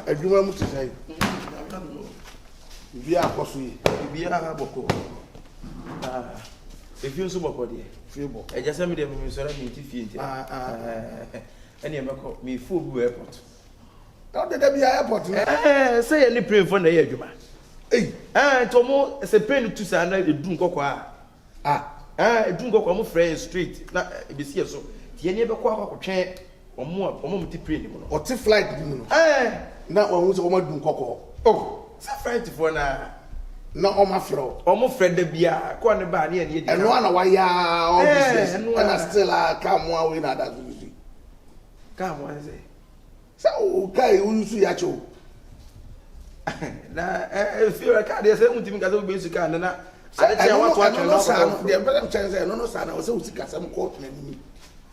adwuma mu te say bia akoso yi bia boko efi nso boko de fie bo eja me de me so ra me ti fie nti ene e meko me fu obu airport na de bia airport say any plane for na ye adwuma to mo se plane tu sa na edu nkokọ edu nkokọ mo friend street na ebisi ye so tie ne be kwa akotwe omo ti plane mo no o ti flight di mu no na o hu so o ma du nkokọ sa friend for na o ma fro omo friend da bia ko ne ba ne ye di eno ana wa ya all business and still come one way na that we see come one say so o kai unsu ya cho na feel ka dey say untimi ka say be su ka na ade tia wa to atwa no dey better chance no sa na o say usika sam court na ni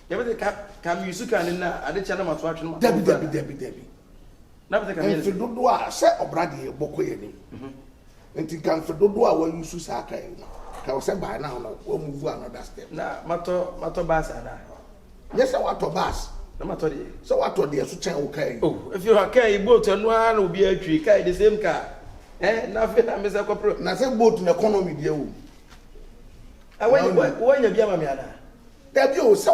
ya be ka mi su ka na ade tia na ma to atwa no debi na be ka mi en dodo a se obrade Boakye ni enti kan dodo a wa yusu sa kai ka o se ba na no o move another step na mato bus ana yes I want to bus na mato de so what to dey so chen o kai if you are kai boat no ana obi atwi kai the same car na fe na me se kopro na se boat na economy dey o wanya bia ma me ana debi o se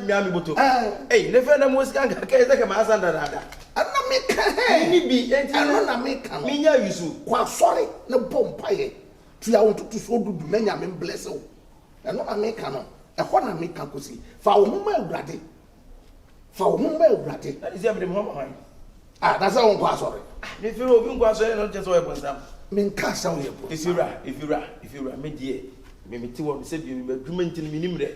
mi ami boto ne fe na mo sika nka kai se ka ma asanda dada ana me ka ni bi enti ana me ka mi nya yusu kwa sorry ne bompaye tu ya won tutu so dudu na nya me bless o eno na me ka no ehọ na me ka kosi fa wo ma awurade na isi abde mo ma na say won kwa sorry ne fe obi nkwa so no je so e bonsam me nka sa wo ye bo if you ra me die me meti wo se bi me adwuma ntini me nimre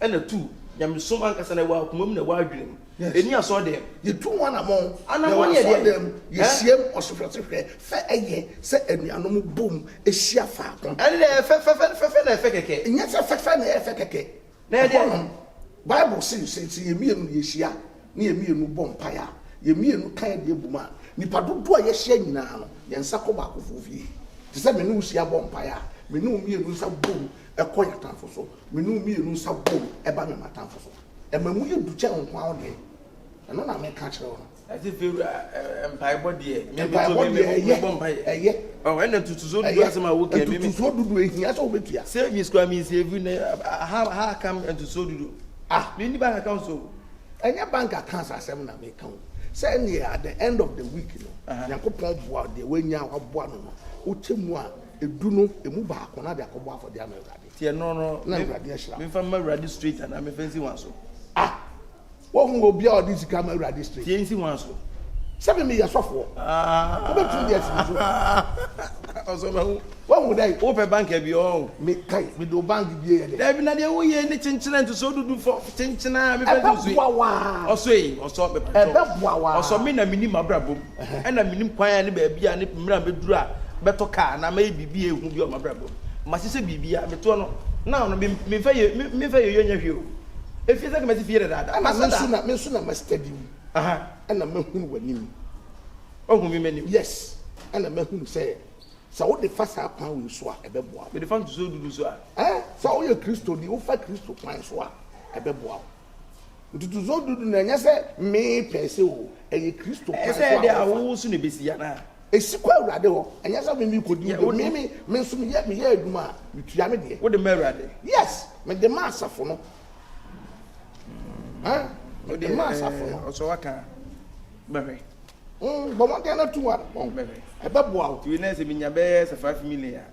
ena tu nyam so man kasa na wa komam na wa adwene eni aso dem ye tu wana mo ana ye dem ye siem osofrotehwe fa eye se anuanom bom ehia fa akon ene fe na fe keke nya se fe na fe keke na ye bible says ye mienu ye hia na ye mienu bom paya ye mienu kan de buma nipa dodo a ye hia nyina no ye nsa ko ba ko fofie te se me no hia bom paya me no mienu nsa bom ekoya tanfo so me no mienu nsa bom eba me matanfo so e mamu ye duche nko awo de eno na me ka kire wono ati fe empai body me me bom pai eye ena tutuzo dudu asema wo ke me tutuzo dudu ehia so obetua say me square me say every how come into so dudu me ni bank account so enya bank account asem na me kan say near at the end of the week no yakopon boa de wanya aboa no o chemu a edu no emu ba akona de akobo afọ de amewrade tie no na awrade ahira me fa mawrade street and me fancy one so wo hu obi a odi sika mawrade street tie nsi one so sabe me yasofo obetu de asizo oso ba wo hu dai open bank e bi o me kai me do bank bi e de da bi na de wo ye ni chinchina nto so dudu for chinchina me fa duzu oso yi oso be boawa oso me na minim abrabom e na minim kwan ne ba bia ne mra beduru a beto ka na ma bibi ehu bi o mabrabom ma sese bibia me to no na no me fa ye nya hwe o e fi se ka me fi ye dada me su na ma study ana ma hu wanim o hu mi manim yes ana ma hu say sa wo de fasa kwan we so a ebeboa me de fa so dudu so a sa wo ye kristo di wo fa kristo kwan so a ebeboa dudu so dudu na nya se me pese o e kristo kwan so a e se de a wo su ne besi ya na esikwa awrade ho enya sa me kodi me nso me ye adwuma me tua me de wo de mawrade yes me de masafo no me de masafo no so waka bebe bo mo de na tuwa bon bebe e be boa o tu na se minya be se 5 million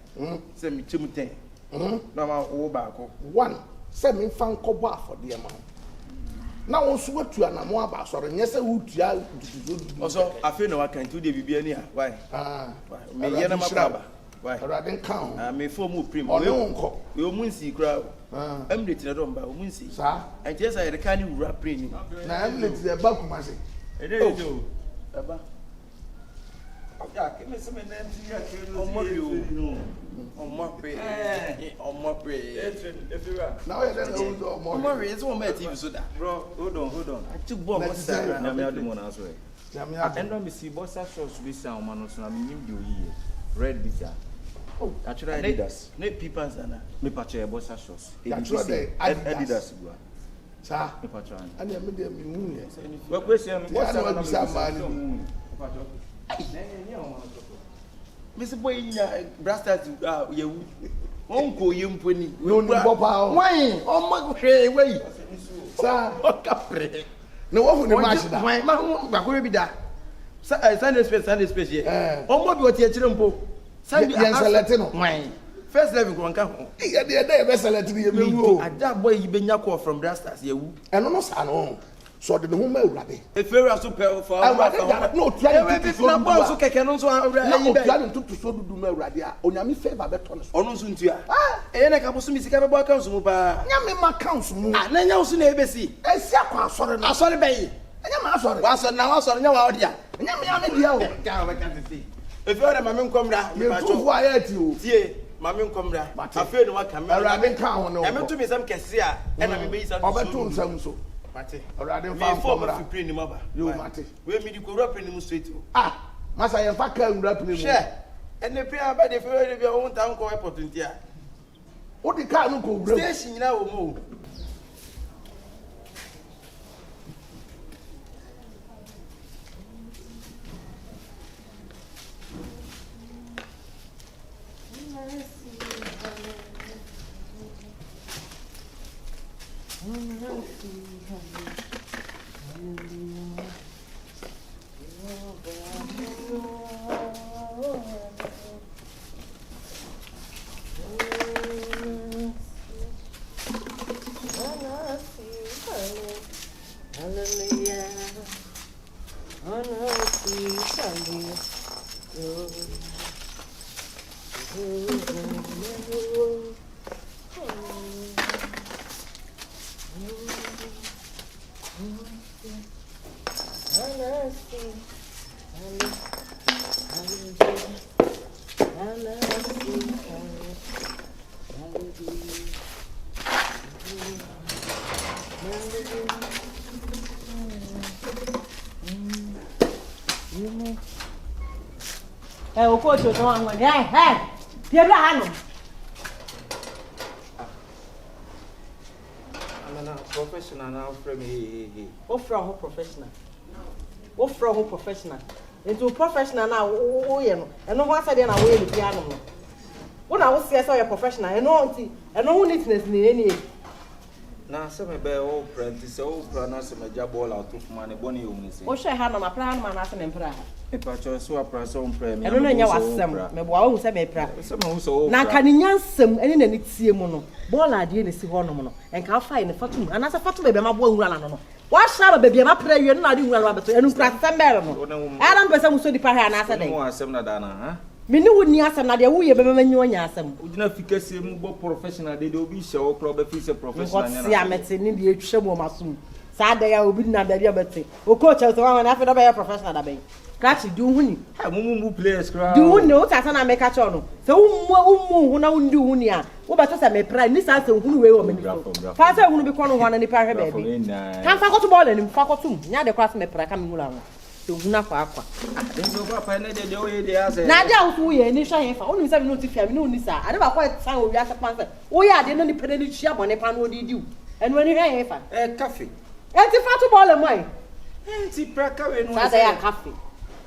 se mi chemu 10 no ma wo ba ko 1 se me fa nkobo afode ma na won so watu anamo aba soro nye se wutua dudu oso afi na waka ntu de bibia ni a why me ye na makaba why radin kan me fo mu prim o nko we o munsi kra emrate na do mba o munsi sa enti esa ye ka ni wura prim na emrate de ba kuma se ede do aba ya ke me se me na nti ya ke do omo pre now you don't know omo re is one my TV so that bro hold on I took bomb what's that na me ademo na so and me see bossa shots be sound man so na me nim de oyi red bitter actually Adidas ne people sana me patch bossa shots Adidas Adidas gua Sa. Ipacho. Ani me de me hu ye. Wa question me. What's up with some man? Ipacho. Mr. Boy, Brasters, you won't go Yumpuni. No, Bopa. Why? Oh, my way. Sir, no one will match that. My man, be that. Sunday space here. Oh, what you're telling Sunday, Latino. First level, one come. Yeah, they best let me. At that boy, you been your from Brasters, you. And no, son, so the home rabbi. If you are super for no, try to so can also plan to so do me radia. Onyami favor beton. Ono suntua. Na ka boso misika be bo council mu ba. Nyame ma council mu. Na nya wo so na ebesi. Esi akwa asore na. Asore bɛyi. Nyame asore. Wa asore na wa asore nya wa odia. Nyame ya me dia o. Ka ba kan tete. If you are mame nkomra, me tu fu ayati o. Tie, mame nkomra. Afi no wa kamera. Awurade ka ho no. Ya me tu mi sam kese a, na me be isa. Obeto nsam so. Mate. Awurade fa nkomra. Me fi ni maba. Yo mate. We mi di ko rap ni mu straight o. Ah, masa ye fa ka nwura pini mu. She. Ene pe aba de fe we de won ta nko airport ntia. O di ka no ko wura. Station nyina wo mo. O coach no wan hey Pierre hanu Ana professional na from he o from professional into professional na wo ye no eno ho asade na wo ye bia no no wo na wo se say professional eno ho neatness ni na se me be o practice o pra na se me ja ball out of man boni o mu se o hwe ha no ma pra no ma na se me pra Ipacho so apra so mpra me eno na nya wasem me bo wo se me pra se me so na ka ni nyansem eni na ni tie mu no ball ade ni si ho no no enka fa ni fatum anasa fatum be ma bo nwura na no wa sha ba be ma pra wie na ade nwura ba beto enu pra sember no ara mpesa mu so di pa ha na asa den mo asem na da na ha me ni woni asem na de wo ye be ma nyi onya asem ugina fikase mu bo professional de obi hye wo club be fi se professional nya na si amete ni de etwe mo masum sa da ya obi na da dia bete o coach so wa na fa da be professional da be Crash do huni. Ha mumu players cry. Do huni o ta na make cho no. So umu hu na undi huni a. Wo ba to say me pra ni sa se huni we wo me ni. Fa say huni bi ko no ho na ni pa hwe ba bi. Kan fa ko to ball ni fa ko tum. Nya de cross me pra ka me hula ho. To huna fa akwa. Den so papa na de o ye de ase. Na de a wo ye ni hwa yen fa. Onu se me no ti fia me no ni sa. Ade ba ko san o wi ase pan se. Wo ya de no ni pede ni chia bone pa no di diu. Enu ani hwa yen fa. Cafe. E ti fa to ball mo ai. Ti pra ka we no. Sa da ya cafe.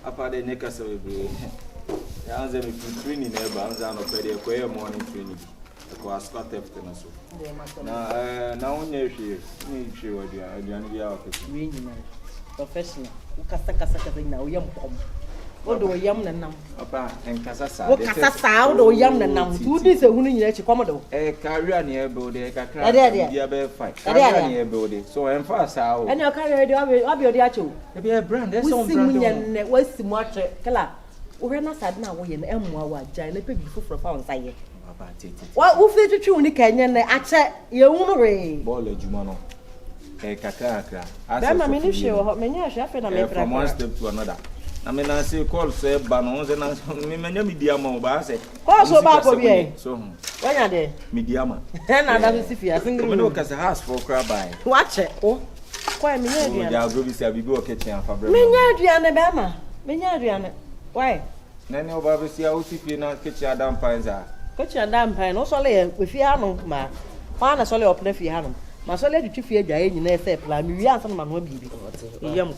Apa de neka so be ya anze me training na ba anze no pede ko e morning training ko ascot after na so na onye hwe ni hwe wadua aduane bia office we nyina professional ukasa na oyam kom odo oyam na nam apa enkasa sa wo kasa sa odo oyam na nam tu di se hunu nyina chi kom do career na e build e kakra bia be fight career na e build so emfa sa o ene o career de obi odi acho e bia brand e so brand ne wasi mu atre kala wo hwe na sad na wo ye na emwa wa agya na pe bi foforo fa onsa ye baba tete wo fi twetwe ni kanye ne ache ye hunu re ball ejuma no kakra ba ma me ni hwe wo me nya hwe afa na me pra from one step to another na me na say call say ba no say na me manya media ma ba say call so ba ko bi so wanya de media ma na da si fia single me no ka say house for cry by wache o kwa me nya aduane ya go bi say bibi o kitchen afa bre me nya aduane ba ma me nya aduane why na ne o ba bi say o si fie na kitchen adam pan za kitchen adam pan no so le we fie hanu ma pa na so le opna fie hanu so let you fear Jay in a say plan. You are some man will be young.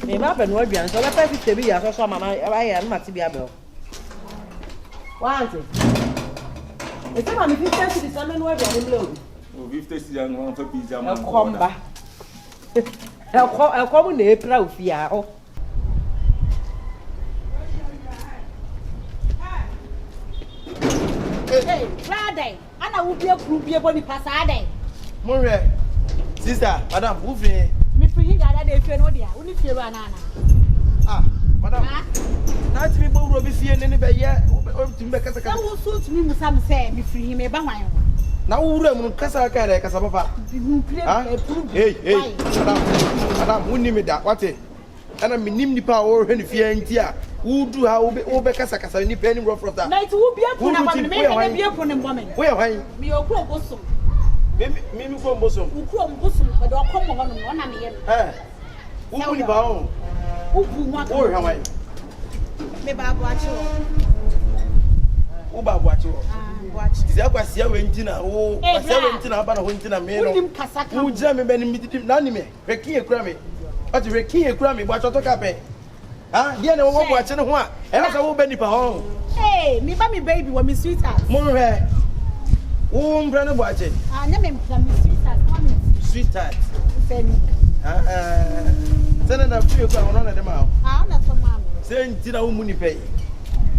May happen what you answer. Let us be as some I am not to be able. One. It's a man if you tell the salmon where they blow. If this young one for pizza, I'll come in the Abrewamafia. Hey, Friday. And I will be a proof your body passade. More, sister, madam, who me? Me free that day, if you know, dear. Only fear banana. Ah, madam. Not me, but Robbie, see any better yet. To make us a I will suit me, some say, me free him a bang. now, we're Casa Casabapa. Hey, madam, who name it that? What it? And I mean, Nimni power, and if you're in Tia, who do how over Casacas and penny rough of that. Night will be upon a woman. Where are you? Be your crow bosom. Mimi from Bosom. Who crow bosom, but don't come on 1 million. Who will you bow? Who want Or how I? Maybe I'll watch you. Uba watch you. Watch. Zapa sia wentina o sia wentina aba na wentina me no u jira me bani mititi na ni me rekin ekura me o ti rekin ekura me gba to ka pe ah dia na wo bo ache ne ho a e na so wo bani pa ho Hey, me ba me baby wa me sweetheart. mo re wo mbra ne bo ache Ah, na me me sweetheart. Come sweetheart say me. sana na ku ekura ho na de ma Ah, na so mama. se ntina wo mu ni pe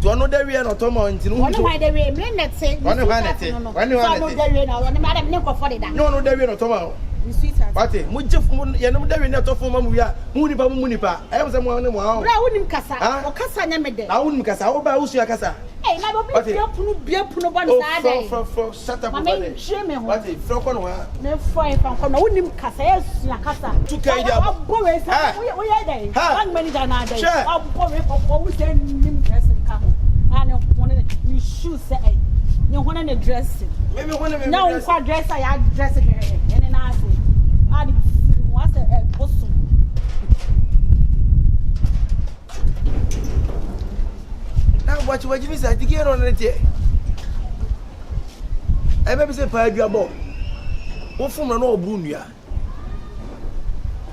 to no da wi na to ma ntinu One why the way me net say. One why net say. One why net say. No the way now. One madam ne ko for it. No no da wi na to ma Me sweetheart. Wate, mu jef mu ye no da wi na to fo ma mu wi mu ni pa e am se mu ne mu ha Bra wonim kasa. O kasa nya me de. na wonim kasa wo ba wo su kasa Eh na bo bia punu bo no sa dey. Shut up Mama over nhwe me ho. Wate, fro ko no ha Me foi fa ko na wonim kasa ya su kasa. Tu kai dia bo we sa wo ye dey. One manager na dey. O bo we ko wo say nim dressing ka ho. And you shoes say you want to dressing. Maybe one of now kwa dresser ya dressing and na say and what's a bosom. Now what you miss I think on it. I maybe say pa aduabo. Wo fum na no obu nua.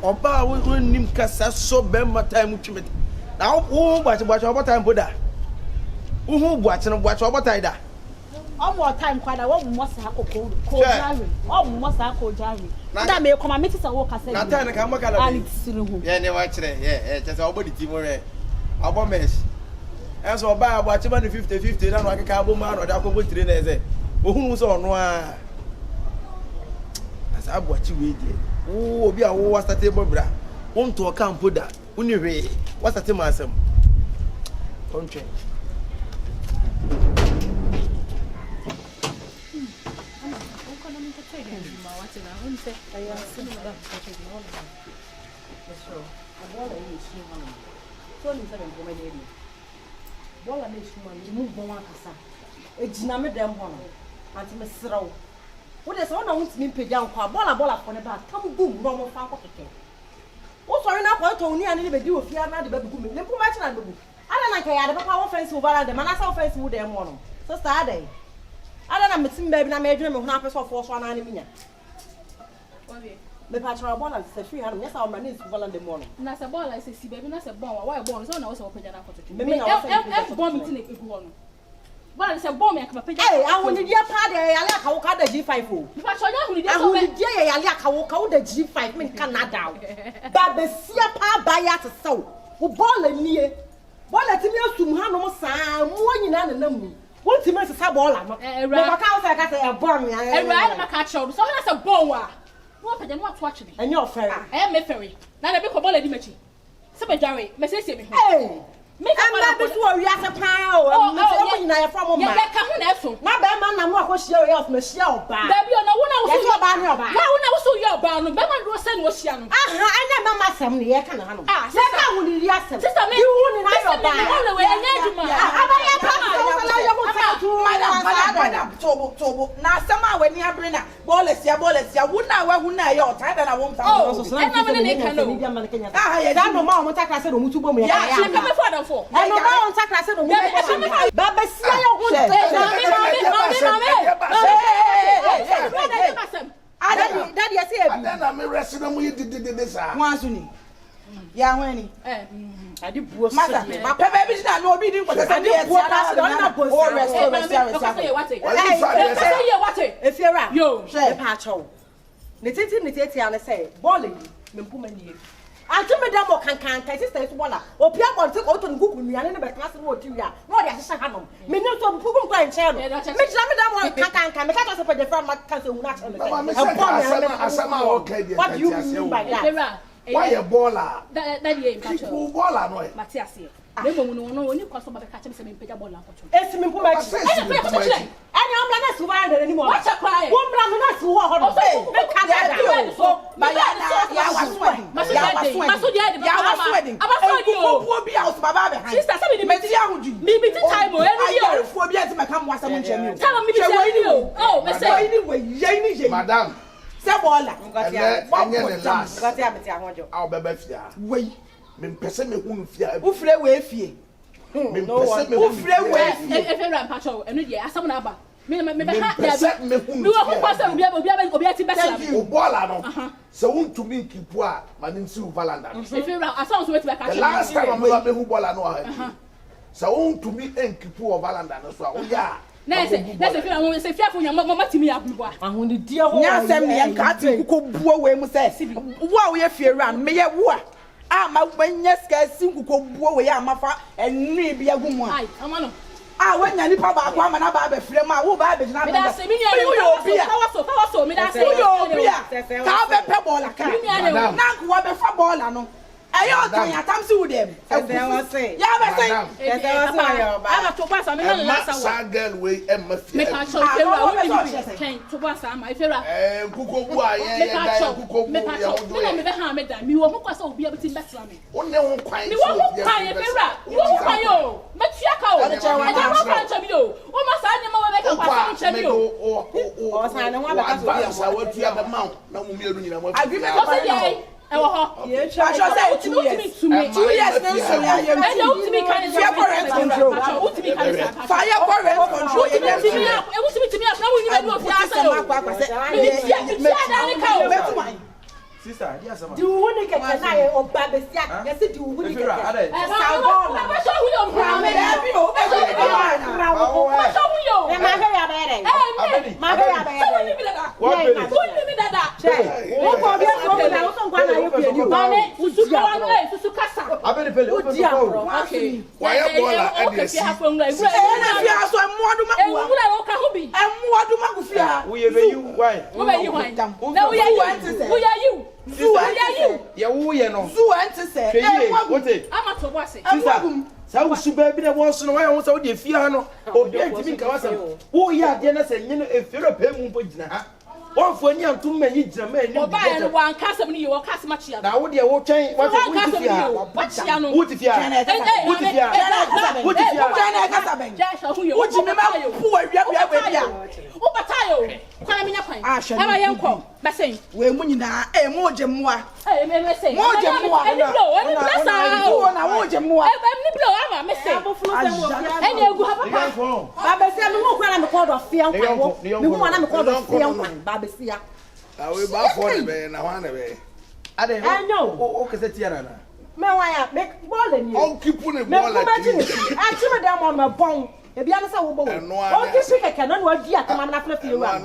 Oba wo nim kasa so be mata mu twime. Na wo gbache obo time boda. Uhu buache no buache obotai da. More time kwada wo mo sa akoko ko jari. O mo sa akoko jari. Na me come meet say wo kasa. Na time ka maka la. Ali siri hu. Ye ne wa kire. Che say obo di team re. Obo mesh. Enso oba buache ba no 50-50 na no akeka abo ma no da akobo 3 na eze. Ohunu so ono a. Asa buache we die. Wo obi a wo wa start ebo bra. Won to camp da. Uni hwe. Wa start ma asem. Kontwe. Bola me shuma ni mu bon akasa ejina me dem ho no anti me srawo wo de so na wuntimi mpagya nkwa bola ko ne ba tam gum no mo fa kokeke wo sori na kwa to ni ane ne bedi ofia na de ba bugu me ne kuma chi na bugu ala na ka ya de papa wo fence wo bala de manasa wo fence wo dem ho no so sta dey ala na metim ba bi na me adwene me ho na pese ofo so na ne minya me pa tra bola se free han nyesa o ma ne su bola de mo no Na se bola se si baby na se bon wa bon so na wo se wo pagya na foto. Me na bon mi tin e gu ho no. Bola se bon me ka pagya. Eh awoni dia pa de yale aka wo ka da G5 o. Mi fa chonya huni dia so ahuni dia ye yale aka wo ka wo da G5 me Canada o. Ba be sia pa ba ya te saw. Wo bola nie. Bola ti mi asum ha no mo saa mo nyina na nam. Wo ti me sesa bola no. Me ba ka wo se ka se e bon ya. Ewra na ka chow so na se bon wa. No pagya no ato achi. Enye ofere. Me ferry. Na be ko bola di machi. Se be dware, me se me ho. Eh. Me ka bola bi so wi ase pa o. Me se mo nyina ye from mo ma. Ye be ka ho na eso. Na be ma na mo akohia we of me hia oba. Da bi ona wo na wo so ye oba ni oba. Na wo na wo so ye oba no. Be ma do se no hia no. Aha, anya ma ma sem ne ye ka na ha no. Se ka wo ni ri asem. Sister me. Di wo ni na yo ba. Me wo we anya adwuma. Aba ya pa so na yo ko ta tu. Madam, tobo. Na sama we ni abre na. Bola sia. Wo na wa hu na ye o ta da na wo mfa. Na me ne ka no. Ah, ye da no ma o mo ta kra se no mu tu bo mu ya. Ya, she come for them for. E no ma o ta kra se no mu bo. Ba ba sia yo hu. rest na mo ye didide sa Once ni. Ya hwani. Ade buo so. Mata, ma pe baby na no obi din ko say dey tia na. Oh rest. Efiera. Yo, E pa acho. Ne tete ya ne say ball yi me mpuma nie. Anto me da mo kankan kai sister so bola. Opia bonte ko to nguku nuane ne be class no oti wi a. No de ahye hanom. Me ne so mpugu nkwa nche no. Me tira me da mo kankan me ka to so pe de friend ma kan so hu na che. Asama okay dey. What do you mean by that? Why a baller? That ye People baller no. Matias here. They no oni kwaso ba be catch me say me pega ball akotwo. Esi me mpuma chi. Any am na su ba ndere ni mo. What cry? Wo mbra no na su ho ho no. Me ka da so ma ya was wedding. Aba bi house baba be han. Sister say me me ti ahudu. Me ti time o enu yo. Fo bi ati me ka mo asam nche mi. Tell me be say you. Oh, me say ni Madam. Say bola. Anya the last. Ngati abeti ahojo. Aw bebe fia. Wey. Me pese me hunu fia. Ufre we fie. Me pese me ufre we fie. If you ran patrol, enu dey asam na ba. Me be ha pese me hunu. Me wo ko pase obi ati besa. O bola no. Se won to me kipu a ma nsi u valanda. If you ran asam so we be catch. The last time me hu bola no ha. Se won to me enkipu o valanda no so a o ya. Let's say feel say fearful your mama timi abuwa. Ahuni dia ho. Nya sem ne yanka ati kuko buo we mu say. Wo a we fie ran me ye wo a. Ma wanya ska si kuko buo we ya mafa enri bia gumu a. Ai, ama no. Wanya nipa ba kwa ma na ba be fire ma wo ba be na. Me da se me nya yo. Power so me da se. Yo bia. Ka be pe ball ka. Na ko be fa ball no. Ayo tan ya tam si udem. Say. Ya be say. Aba to pass me na last Sa girl we emma fia. Me ka show you ken to pass am I feel kuko bu a ye da kuko bu ya odo. Me be ha me da mi wo kwasa obi abuti betra me. Wonne ho kwan. Mi wo kwan e fera. Wo kwan yo. Me tua ka o. E da wo kwan cha mi o. O ma sa ne ma we ka kwasa cha mi o. O sa ne ho abeka so bia. Sa wa tua be ma na mo mienu nyina mo. Agreement of the ewo ho. Ye try say 2 years. 2 years na so ya ye. E dey ultimate kind of fire control. Ultimate kind of fire control. E dey ultimate na we ni be do fi asa yo. Me da ni ka o. Sister, dia sama. Di wo ni keke na ye oba besia. Ye se di wo ni keke. Ba so hu yo bra me. Bi o. Ba so hu yo. E ma ga ya ba ere. Ma ga ya ba ere. Who ni bi dada? Wo ko bi so na wo so nkwa na ye pie ni o. Mane, usu ka no e susu kasa. Abeni pele, o di afro. Okay. Why bola e dey see. na fia so emmodu ma E wura wo ka ho bi. Emmodu ma ku fia. We be you why? Wo be you why? Na wo ya you. Ya wo ye no. Zu ante se. Wote. Ama to bo ase. Sister, sa wo su ba bi na wo so no why wo sa wo de fia ha no. Obi antimi nka wasa. Wo ya de na se nyene efero pe mu mpo gina ha. One for any and 2 men you jam men. Oba e one cast me you cast match ya. Na wo de wo twen what fia. What ya no. What fia? What fia? What fia? China kasa ben. Jasha hu yo. Wo ji me ma pu awia bia. Wo batayo. Kwana me nya kwan. Aba ye nko. Besen. We mu nyina mo je moa. Me say. Mo je moa. Eni blasa. Wo na mo je moa. Eni blow ama me say. Eni egu ha papa. Ba besia me hu kwa na me call do fia nkwa. Me hu na me call do fia nkwa. Ba besia. We ba for the be na wa na be. Ade no. O kese tiara na. Me wa ya me ball ni. On keep on the ball like. Anti me dem on me bon. E bia me say wo bo. O ki keke no na odi atama na fla fie wa.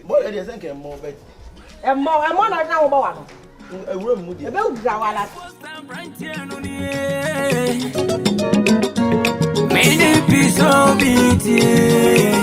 Bo e dey say nke mo bet. E mo na na wo bo wa no. Ewura mu di. E be udra wa la. Many piece of it.